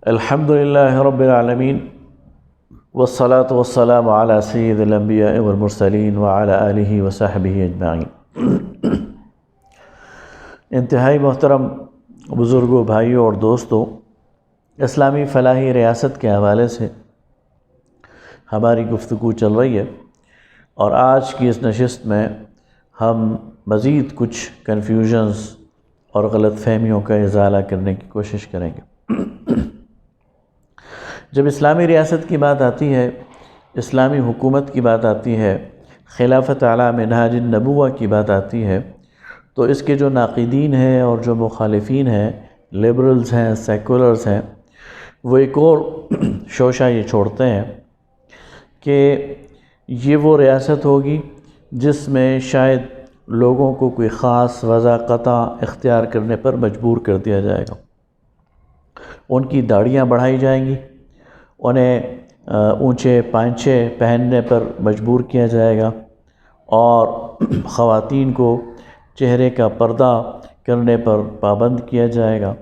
الحمد للہ رب العالمین والصلاة والسلام علی سید الانبیاء والمرسلین وعلی آلہ وصحبہ اجمعین۔ انتہائی محترم بزرگوں، بھائیوں اور دوستوں، اسلامی فلاحی ریاست کے حوالے سے ہماری گفتگو چل رہی ہے، اور آج کی اس نشست میں ہم مزید کچھ کنفیوژنز اور غلط فہمیوں کا ازالہ کرنے کی کوشش کریں گے۔ جب اسلامی ریاست کی بات آتی ہے، اسلامی حکومت کی بات آتی ہے، خلافت علی منہاج النبوہ کی بات آتی ہے، تو اس کے جو ناقدین ہیں اور جو مخالفین ہیں، لبرلز ہیں، سیکولرز ہیں، وہ ایک اور شوشہ یہ چھوڑتے ہیں کہ یہ وہ ریاست ہوگی جس میں شاید لوگوں کو کوئی خاص وضع قطع اختیار کرنے پر مجبور کر دیا جائے گا۔ ان کی داڑھیاں بڑھائی جائیں گی، انہیں اونچے پائنچے پہننے پر مجبور کیا جائے گا، اور خواتین کو چہرے کا پردہ کرنے پر پابند کیا جائے گا۔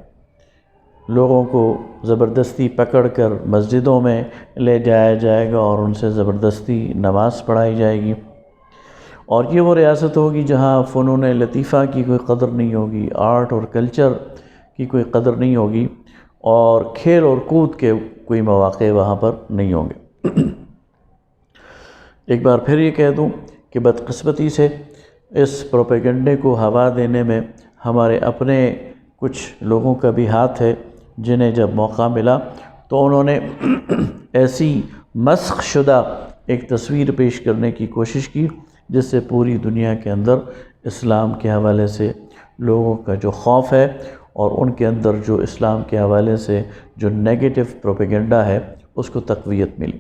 لوگوں کو زبردستی پکڑ کر مسجدوں میں لے جایا جائے گا اور ان سے زبردستی نماز پڑھائی جائے گی۔ اور یہ وہ ریاست ہوگی جہاں فنون لطیفہ کی کوئی قدر نہیں ہوگی، آرٹ اور کلچر کی کوئی قدر نہیں ہوگی، اور کھیل اور کود کے کوئی مواقع وہاں پر نہیں ہوں گے۔ ایک بار پھر یہ کہہ دوں کہ بدقسمتی سے اس پروپیگنڈے کو ہوا دینے میں ہمارے اپنے کچھ لوگوں کا بھی ہاتھ ہے، جنہیں جب موقع ملا تو انہوں نے ایسی مسخ شدہ ایک تصویر پیش کرنے کی کوشش کی جس سے پوری دنیا کے اندر اسلام کے حوالے سے لوگوں کا جو خوف ہے اور ان کے اندر جو اسلام کے حوالے سے جو نیگیٹو پروپیگنڈا ہے اس کو تقویت ملی۔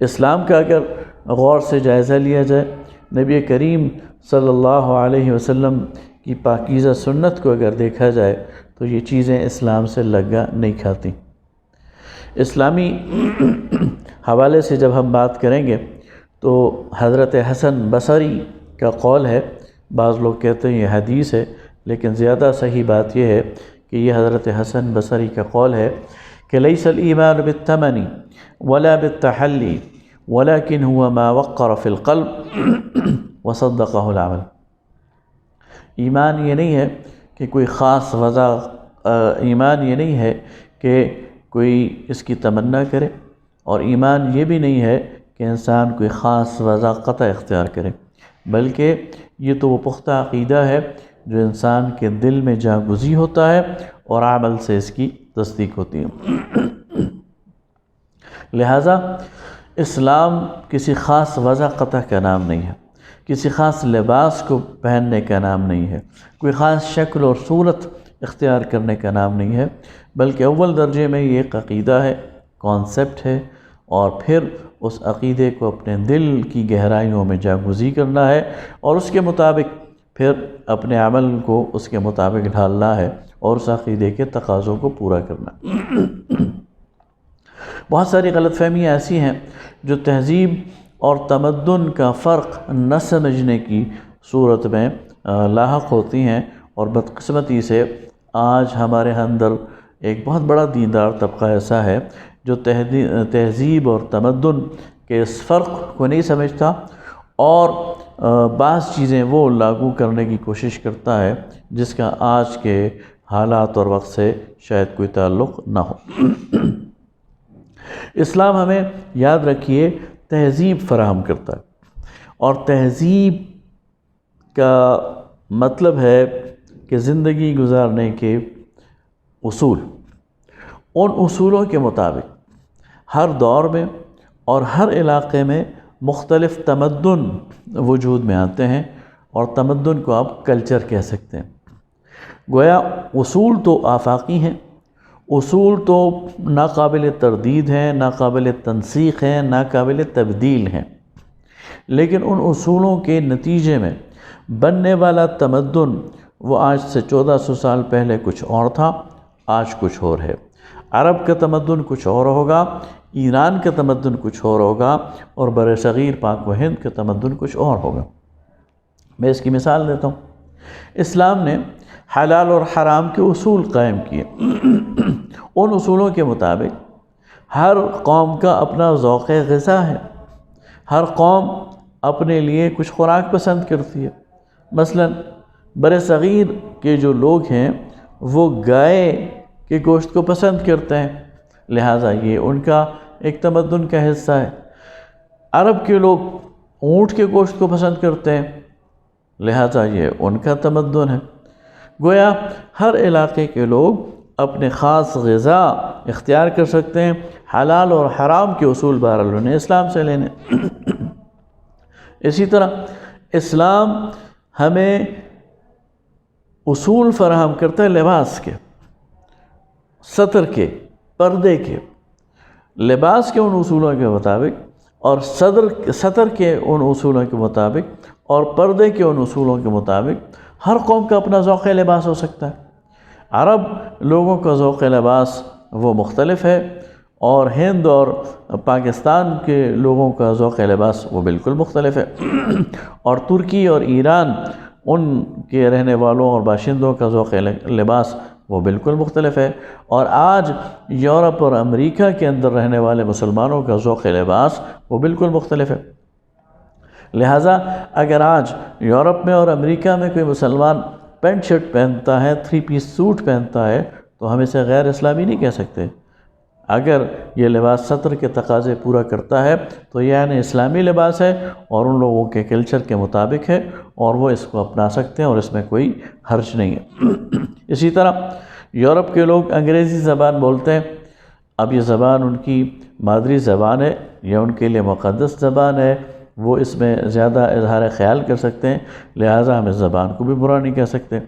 اسلام کا اگر غور سے جائزہ لیا جائے، نبی کریم صلی اللہ علیہ وسلم کی پاکیزہ سنت کو اگر دیکھا جائے تو یہ چیزیں اسلام سے لگا نہیں کھاتی۔ اسلامی حوالے سے جب ہم بات کریں گے تو حضرت حسن بصری کا قول ہے، بعض لوگ کہتے ہیں یہ حدیث ہے، لیکن زیادہ صحیح بات یہ ہے کہ یہ حضرت حسن بصری کا قول ہے کہ لیس الایمان بالثمن ولا بالتحلی ولكن هو ما وقر في القلب وصدقه العمل۔ ایمان یہ نہیں ہے کہ کوئی خاص وضع، ایمان یہ نہیں ہے کہ کوئی اس کی تمنا کرے، اور ایمان یہ بھی نہیں ہے کہ انسان کوئی خاص وضع قطع اختیار کرے، بلکہ یہ تو وہ پختہ عقیدہ ہے جو انسان کے دل میں جاگزی ہوتا ہے اور عمل سے اس کی تصدیق ہوتی ہے۔ لہٰذا اسلام کسی خاص وضع قطع کا نام نہیں ہے، کسی خاص لباس کو پہننے کا نام نہیں ہے، کوئی خاص شکل اور صورت اختیار کرنے کا نام نہیں ہے، بلکہ اول درجے میں یہ ایک عقیدہ ہے، کانسیپٹ ہے، اور پھر اس عقیدے کو اپنے دل کی گہرائیوں میں جاگزی کرنا ہے، اور اس کے مطابق پھر اپنے عمل کو اس کے مطابق ڈھالنا ہے اور اس عقیدے کے تقاضوں کو پورا کرنا۔ بہت ساری غلط فہمیاں ایسی ہیں جو تہذیب اور تمدن کا فرق نہ سمجھنے کی صورت میں لاحق ہوتی ہیں، اور بدقسمتی سے آج ہمارے اندر ایک بہت بڑا دیندار طبقہ ایسا ہے جو تہذیب اور تمدن کے اس فرق کو نہیں سمجھتا، اور بعض چیزیں وہ لاگو کرنے کی کوشش کرتا ہے جس کا آج کے حالات اور وقت سے شاید کوئی تعلق نہ ہو۔ اسلام ہمیں یاد رکھیے تہذیب فراہم کرتا ہے، اور تہذیب کا مطلب ہے کہ زندگی گزارنے کے اصول، ان اصولوں کے مطابق ہر دور میں اور ہر علاقے میں مختلف تمدن وجود میں آتے ہیں، اور تمدن کو آپ کلچر کہہ سکتے ہیں۔ گویا اصول تو آفاقی ہیں، اصول تو ناقابل تردید ہیں، ناقابل تنسیخ ہیں، ناقابل تبدیل ہیں، لیکن ان اصولوں کے نتیجے میں بننے والا تمدن وہ آج سے 1400 سال پہلے کچھ اور تھا، آج کچھ اور ہے۔ عرب کا تمدن کچھ اور ہوگا، ایران کا تمدن کچھ اور ہوگا، اور بر صغیر پاک و ہند کا تمدن کچھ اور ہوگا۔ میں اس کی مثال دیتا ہوں۔ اسلام نے حلال اور حرام کے اصول قائم کیے۔ ان اصولوں کے مطابق ہر قوم کا اپنا ذوق غذا ہے، ہر قوم اپنے لیے کچھ خوراک پسند کرتی ہے۔ مثلا بر صغیر کے جو لوگ ہیں وہ گائے کے گوشت کو پسند کرتے ہیں، لہٰذا یہ ان کا ایک تمدن کا حصہ ہے۔ عرب کے لوگ اونٹ کے گوشت کو پسند کرتے ہیں، لہٰذا یہ ان کا تمدن ہے۔ گویا ہر علاقے کے لوگ اپنے خاص غذا اختیار کر سکتے ہیں۔ حلال اور حرام کے اصول بہرحال انہیں اسلام سے لینے۔ اسی طرح اسلام ہمیں اصول فراہم کرتا ہے لباس کے، ستر کے، پردے کے۔ لباس کے ان اصولوں کے مطابق اور ستر کے ان اصولوں کے مطابق اور پردے کے ان اصولوں کے مطابق ہر قوم کا اپنا ذوق لباس ہو سکتا ہے۔ عرب لوگوں کا ذوق لباس وہ مختلف ہے، اور ہند اور پاکستان کے لوگوں کا ذوق لباس وہ بالکل مختلف ہے، اور ترکی اور ایران ان کے رہنے والوں اور باشندوں کا ذوق لباس وہ بالکل مختلف ہے، اور آج یورپ اور امریکہ کے اندر رہنے والے مسلمانوں کا ذوق لباس وہ بالکل مختلف ہے۔ لہٰذا اگر آج یورپ میں اور امریکہ میں کوئی مسلمان پینٹ شرٹ پہنتا ہے، 3 پیس سوٹ پہنتا ہے، تو ہم اسے غیر اسلامی نہیں کہہ سکتے۔ اگر یہ لباس ستر کے تقاضے پورا کرتا ہے تو یہ یعنی اسلامی لباس ہے اور ان لوگوں کے کلچر کے مطابق ہے، اور وہ اس کو اپنا سکتے ہیں اور اس میں کوئی حرج نہیں ہے۔ اسی طرح یورپ کے لوگ انگریزی زبان بولتے ہیں۔ اب یہ زبان ان کی مادری زبان ہے، یہ ان کے لیے مقدس زبان ہے، وہ اس میں زیادہ اظہار خیال کر سکتے ہیں، لہٰذا ہم اس زبان کو بھی برا نہیں کہہ سکتے۔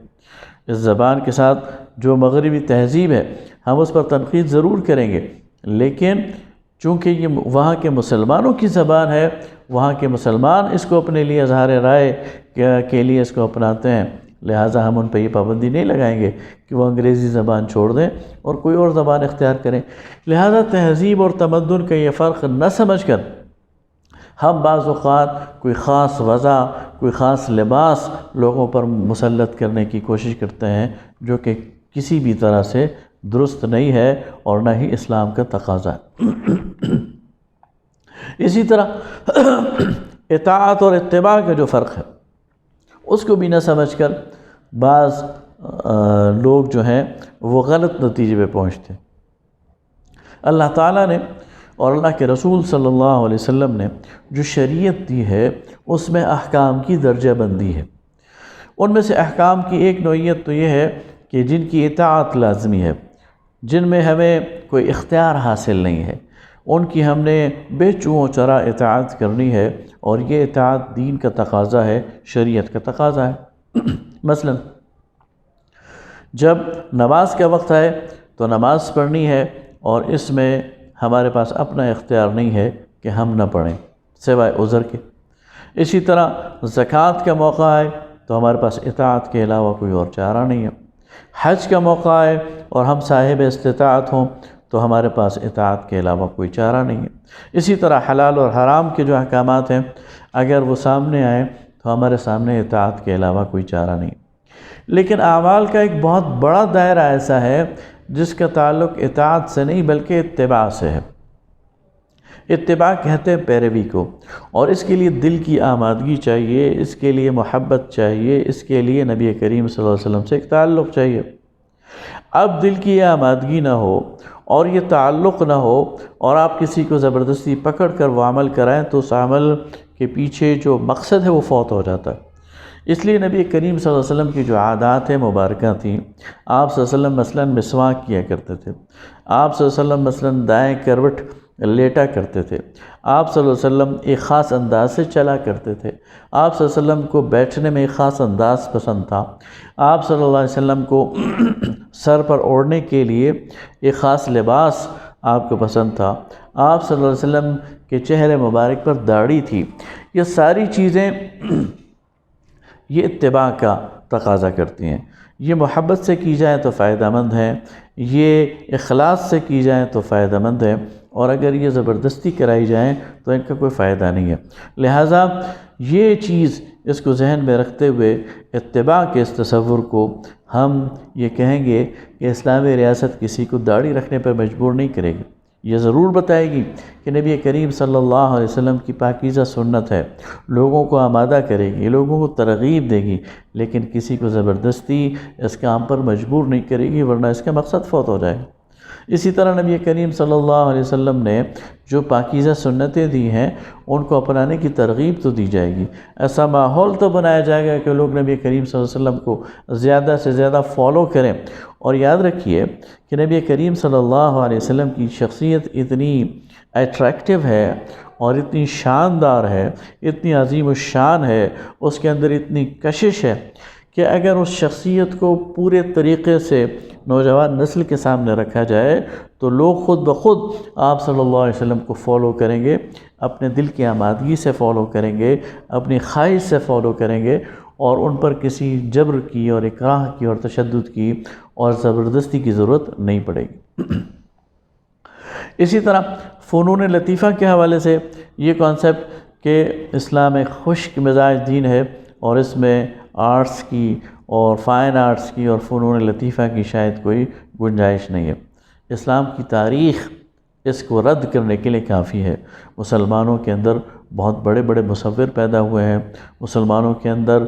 اس زبان کے ساتھ جو مغربی تہذیب ہے ہم اس پر تنقید ضرور کریں گے، لیکن چونکہ یہ وہاں کے مسلمانوں کی زبان ہے، وہاں کے مسلمان اس کو اپنے لیے اظہار رائے کے لیے اس کو اپناتے ہیں، لہٰذا ہم ان پہ یہ پابندی نہیں لگائیں گے کہ وہ انگریزی زبان چھوڑ دیں اور کوئی اور زبان اختیار کریں۔ لہٰذا تہذیب اور تمدن کا یہ فرق نہ سمجھ کر ہم بعض اوقات کوئی خاص وضع، کوئی خاص لباس لوگوں پر مسلط کرنے کی کوشش کرتے ہیں، جو کہ کسی بھی طرح سے درست نہیں ہے اور نہ ہی اسلام کا تقاضا ہے۔ اسی طرح اطاعت اور اتباع کا جو فرق ہے اس کو بھی نہ سمجھ کر بعض لوگ جو ہیں وہ غلط نتیجے پہ پہنچتے ہیں۔ اللہ تعالیٰ نے اور اللہ کے رسول صلی اللہ علیہ وسلم نے جو شریعت دی ہے اس میں احکام کی درجہ بندی ہے۔ ان میں سے احکام کی ایک نوعیت تو یہ ہے کہ جن کی اطاعت لازمی ہے، جن میں ہمیں کوئی اختیار حاصل نہیں ہے، ان کی ہم نے بے چوں چرا اطاعت کرنی ہے، اور یہ اطاعت دین کا تقاضا ہے، شریعت کا تقاضا ہے۔ مثلا جب نماز کا وقت آئے تو نماز پڑھنی ہے، اور اس میں ہمارے پاس اپنا اختیار نہیں ہے کہ ہم نہ پڑھیں سوائے عذر کے۔ اسی طرح زکوٰۃ کا موقع آئے تو ہمارے پاس اطاعت کے علاوہ کوئی اور چارہ نہیں ہے۔ حج کا موقع آئے اور ہم صاحب استطاعت ہوں تو ہمارے پاس اطاعت کے علاوہ کوئی چارہ نہیں ہے۔ اسی طرح حلال اور حرام کے جو احکامات ہیں اگر وہ سامنے آئیں تو ہمارے سامنے اطاعت کے علاوہ کوئی چارہ نہیں۔ لیکن اعمال کا ایک بہت بڑا دائرہ ایسا ہے جس کا تعلق اطاعت سے نہیں بلکہ اتباع سے ہے۔ اتباع کہتے ہیں پیروی کو، اور اس کے لیے دل کی آمادگی چاہیے، اس کے لیے محبت چاہیے، اس کے لیے نبی کریم صلی اللہ علیہ وسلم سے ایک تعلق چاہیے۔ اب دل کی یہ آمادگی نہ ہو اور یہ تعلق نہ ہو اور آپ کسی کو زبردستی پکڑ کر وہ عمل کرائیں تو اس عمل کے پیچھے جو مقصد ہے وہ فوت ہو جاتا ہے۔ اس لیے نبی کریم صلی اللہ علیہ وسلم کی جو عادات مبارکہ تھیں، آپ صلی اللہ علیہ وسلم مثلاً مسواک کیا کرتے تھے، آپ صلی اللہ علیہ وسلم مثلاً دائیں کروٹ لیٹا کرتے تھے، آپ صلی اللہ علیہ وسلم ایک خاص انداز سے چلا کرتے تھے، آپ صلی اللہ علیہ وسلم کو بیٹھنے میں ایک خاص انداز پسند تھا، آپ صلی اللہ علیہ وسلم کو سر پر اوڑھنے کے لیے ایک خاص لباس آپ کو پسند تھا، آپ صلی اللہ علیہ وسلم کے چہرے مبارک پر داڑھی تھی۔ یہ ساری چیزیں یہ اتباع کا تقاضا کرتی ہیں۔ یہ محبت سے کی جائیں تو فائدہ مند ہیں، یہ اخلاص سے کی جائیں تو فائدہ مند ہے، اور اگر یہ زبردستی کرائی جائیں تو ان کا کوئی فائدہ نہیں ہے۔ لہٰذا یہ چیز اس کو ذہن میں رکھتے ہوئے اتباع کے اس تصور کو ہم یہ کہیں گے کہ اسلامی ریاست کسی کو داڑھی رکھنے پر مجبور نہیں کرے گی، یہ ضرور بتائے گی کہ نبی کریم صلی اللہ علیہ وسلم کی پاکیزہ سنت ہے، لوگوں کو آمادہ کرے گی، لوگوں کو ترغیب دے گی، لیکن کسی کو زبردستی اس کام پر مجبور نہیں کرے گی، ورنہ اس کا مقصد فوت ہو جائے گا۔ اسی طرح نبی کریم صلی اللہ علیہ وسلم نے جو پاکیزہ سنتیں دی ہیں ان کو اپنانے کی ترغیب تو دی جائے گی، ایسا ماحول تو بنایا جائے گا کہ لوگ نبی کریم صلی اللہ علیہ وسلم کو زیادہ سے زیادہ فالو کریں۔ اور یاد رکھیے کہ نبی کریم صلی اللہ علیہ وسلم کی شخصیت اتنی اٹریکٹیو ہے اور اتنی شاندار ہے، اتنی عظیم الشان ہے، اس کے اندر اتنی کشش ہے کہ اگر اس شخصیت کو پورے طریقے سے نوجوان نسل کے سامنے رکھا جائے تو لوگ خود بخود آپ صلی اللہ علیہ وسلم کو فالو کریں گے، اپنے دل کی آمادگی سے فالو کریں گے، اپنی خواہش سے فالو کریں گے، اور ان پر کسی جبر کی اور اکراہ کی اور تشدد کی اور زبردستی کی ضرورت نہیں پڑے گی۔ اسی طرح فنون لطیفہ کے حوالے سے یہ کانسیپٹ کہ اسلام ایک خشک مزاج دین ہے اور اس میں آرٹس کی اور فائن آرٹس کی اور فنون لطیفہ کی شاید کوئی گنجائش نہیں ہے۔ اسلام کی تاریخ اس کو رد کرنے کے لیے کافی ہے۔ مسلمانوں کے اندر بہت بڑے بڑے مصور پیدا ہوئے ہیں، مسلمانوں کے اندر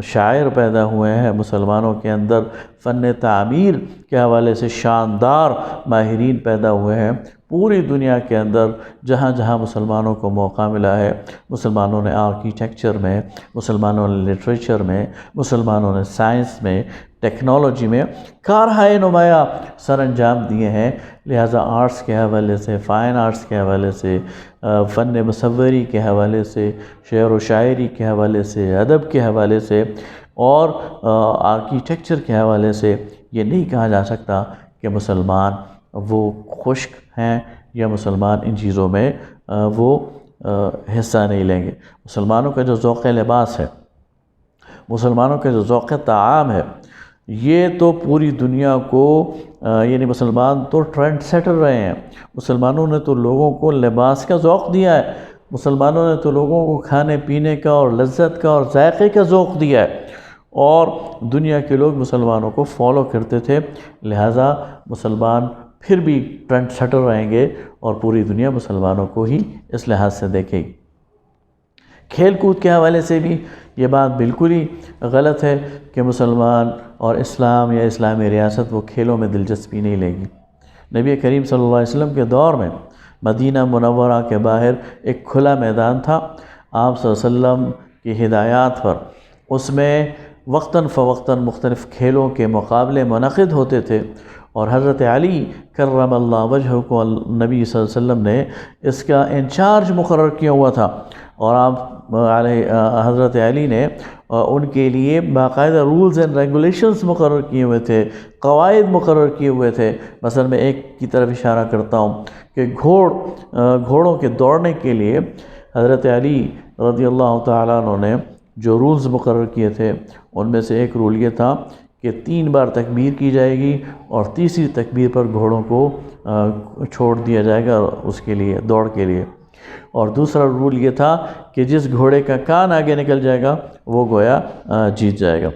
شاعر پیدا ہوئے ہیں، مسلمانوں کے اندر فن تعمیر کے حوالے سے شاندار ماہرین پیدا ہوئے ہیں۔ پوری دنیا کے اندر جہاں جہاں مسلمانوں کو موقع ملا ہے، مسلمانوں نے آرکیٹیکچر میں، مسلمانوں نے لٹریچر میں، مسلمانوں نے سائنس میں، ٹیکنالوجی میں کارہائے نمایاں سر انجام دیے ہیں۔ لہٰذا آرٹس کے حوالے سے، فائن آرٹس کے حوالے سے، فن مصوری کے حوالے سے، شعر و شاعری کے حوالے سے، ادب کے حوالے سے اور آرکیٹیکچر کے حوالے سے یہ نہیں کہا جا سکتا کہ مسلمان وہ خشک ہیں یا مسلمان ان چیزوں میں وہ حصہ نہیں لیں گے۔ مسلمانوں کا جو ذوق لباس ہے، مسلمانوں کا جو ذوق طعام ہے، یہ تو پوری دنیا کو یعنی مسلمان تو ٹرینڈ سیٹر رہے ہیں۔ مسلمانوں نے تو لوگوں کو لباس کا ذوق دیا ہے، مسلمانوں نے تو لوگوں کو کھانے پینے کا اور لذت کا اور ذائقے کا ذوق دیا ہے، اور دنیا کے لوگ مسلمانوں کو فالو کرتے تھے۔ لہٰذا مسلمان پھر بھی ٹرینڈ سیٹر رہیں گے اور پوری دنیا مسلمانوں کو ہی اس لحاظ سے دیکھے گی۔ کھیل کود کے حوالے سے بھی یہ بات بالکل ہی غلط ہے کہ مسلمان اور اسلام یا اسلامی ریاست وہ کھیلوں میں دلچسپی نہیں لے گی۔ نبی کریم صلی اللہ علیہ وسلم کے دور میں مدینہ منورہ کے باہر ایک کھلا میدان تھا، آپ صلی اللہ علیہ وسلم کی ہدایات پر اس میں وقتاً فوقتاً مختلف کھیلوں کے مقابلے منعقد ہوتے تھے، اور حضرت علی کرم اللہ وجہہ کو نبی صلی اللہ علیہ وسلم نے اس کا انچارج مقرر کیا ہوا تھا، اور آپ حضرت علی نے ان کے لیے باقاعدہ رولز اینڈ ریگولیشنز مقرر کیے ہوئے تھے، قواعد مقرر کیے ہوئے تھے۔ مثلا میں ایک کی طرف اشارہ کرتا ہوں کہ گھوڑوں کے دوڑنے کے لیے حضرت علی رضی اللہ تعالیٰ عنہ نے جو رولز مقرر کیے تھے ان میں سے ایک رول یہ تھا کہ 3 بار تکبیر کی جائے گی اور تیسری تکبیر پر گھوڑوں کو چھوڑ دیا جائے گا اس کے لیے دوڑ کے لیے، اور دوسرا رول یہ تھا کہ جس گھوڑے کا کان آگے نکل جائے گا وہ گویا جیت جائے گا۔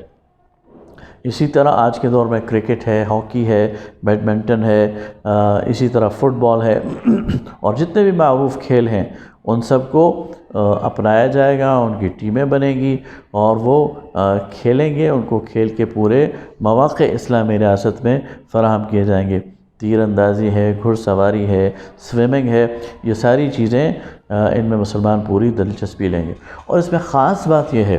اسی طرح آج کے دور میں کرکٹ ہے، ہاکی ہے، بیڈمنٹن ہے، اسی طرح فٹ بال ہے اور جتنے بھی معروف کھیل ہیں ان سب کو اپنایا جائے گا، ان کی ٹیمیں بنیں گی اور وہ کھیلیں گے، ان کو کھیل کے پورے مواقع اسلامی ریاست میں فراہم کیے جائیں گے۔ تیر اندازی ہے، گھڑ سواری ہے، سوئمنگ ہے، یہ ساری چیزیں ان میں مسلمان پوری دلچسپی لیں گے۔ اور اس میں خاص بات یہ ہے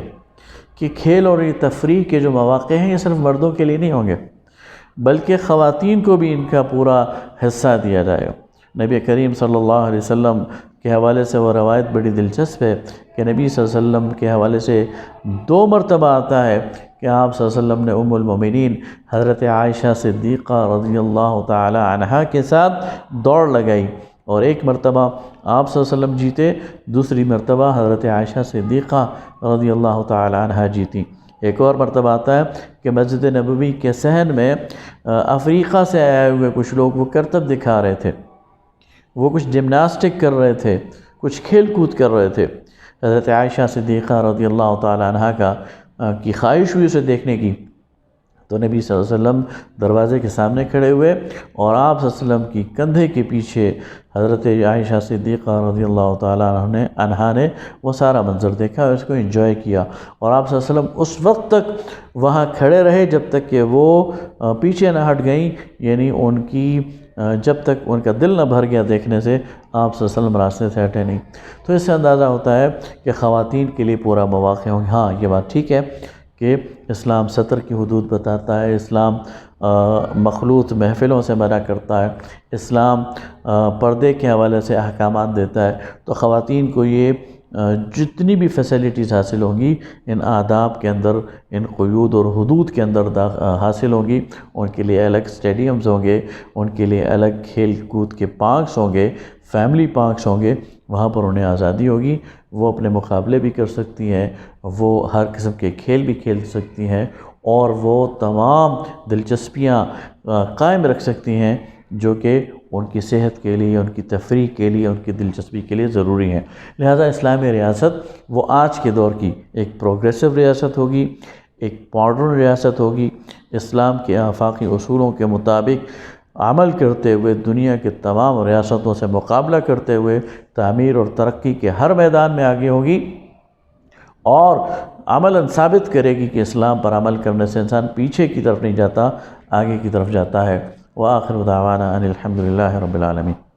کہ کھیل اور یہ تفریح کے جو مواقع ہیں یہ صرف مردوں کے لیے نہیں ہوں گے، بلکہ خواتین کو بھی ان کا پورا حصہ دیا جائے گا۔ نبی کریم صلی اللہ علیہ وسلم کے حوالے سے وہ روایت بڑی دلچسپ ہے کہ نبی صلی اللہ علیہ وسلم کے حوالے سے 2 مرتبہ آتا ہے کہ آپ صلی اللہ علیہ وسلم نے ام المومنین حضرت عائشہ صدیقہ رضی اللہ تعالی عنہا کے ساتھ دوڑ لگائی، اور ایک مرتبہ آپ صلی اللہ علیہ وسلم جیتے، دوسری مرتبہ حضرت عائشہ صدیقہ رضی اللہ تعالی عنہا جیتی۔ ایک اور مرتبہ آتا ہے کہ مسجد نبوی کے صحن میں افریقہ سے آئے ہوئے کچھ لوگ وہ کرتب دکھا رہے تھے، وہ کچھ جمناسٹک کر رہے تھے، کچھ کھیل کود کر رہے تھے۔ حضرت عائشہ صدیقہ رضی اللہ تعالی عنہ کی خواہش ہوئی اسے دیکھنے کی، تو نبی صلی اللہ علیہ وسلم دروازے کے سامنے کھڑے ہوئے اور آپ صلی اللہ علیہ وسلم کی کندھے کے پیچھے حضرت عائشہ صدیقہ رضی اللہ تعالیٰ عنہا نے وہ سارا منظر دیکھا اور اس کو انجوائے کیا، اور آپ صلی اللہ علیہ وسلم اس وقت تک وہاں کھڑے رہے جب تک کہ وہ پیچھے نہ ہٹ گئیں، یعنی ان کی جب تک ان کا دل نہ بھر گیا دیکھنے سے آپ صلی اللہ علیہ وسلم راستے سے ہٹے نہیں۔ تو اس سے اندازہ ہوتا ہے کہ خواتین کے لیے پورا مواقع ہوں گے۔ ہاں یہ بات ٹھیک ہے کہ اسلام ستر کی حدود بتاتا ہے، اسلام مخلوط محفلوں سے منع کرتا ہے، اسلام پردے کے حوالے سے احکامات دیتا ہے، تو خواتین کو یہ جتنی بھی فیسلٹیز حاصل ہوں گی ان آداب کے اندر، ان قیود اور حدود کے اندر حاصل ہوں گی۔ ان کے لیے الگ اسٹیڈیمز ہوں گے، ان کے لیے الگ کھیل کود کے پارکس ہوں گے، فیملی پارکس ہوں گے، وہاں پر انہیں آزادی ہوگی، وہ اپنے مقابلے بھی کر سکتی ہیں، وہ ہر قسم کے کھیل بھی کھیل سکتی ہیں، اور وہ تمام دلچسپیاں قائم رکھ سکتی ہیں جو کہ ان کی صحت کے لیے، ان کی تفریح کے لیے، ان کی دلچسپی کے لیے ضروری ہیں۔ لہذا اسلامی ریاست وہ آج کے دور کی ایک پروگریسو ریاست ہوگی، ایک ماڈرن ریاست ہوگی، اسلام کے آفاقی اصولوں کے مطابق عمل کرتے ہوئے دنیا کے تمام ریاستوں سے مقابلہ کرتے ہوئے تعمیر اور ترقی کے ہر میدان میں آگے ہوگی، اور عملاً ثابت کرے گی کہ اسلام پر عمل کرنے سے انسان پیچھے کی طرف نہیں جاتا، آگے کی طرف جاتا ہے۔ وآخر دعوانا ان الحمد للہ رب العالمین۔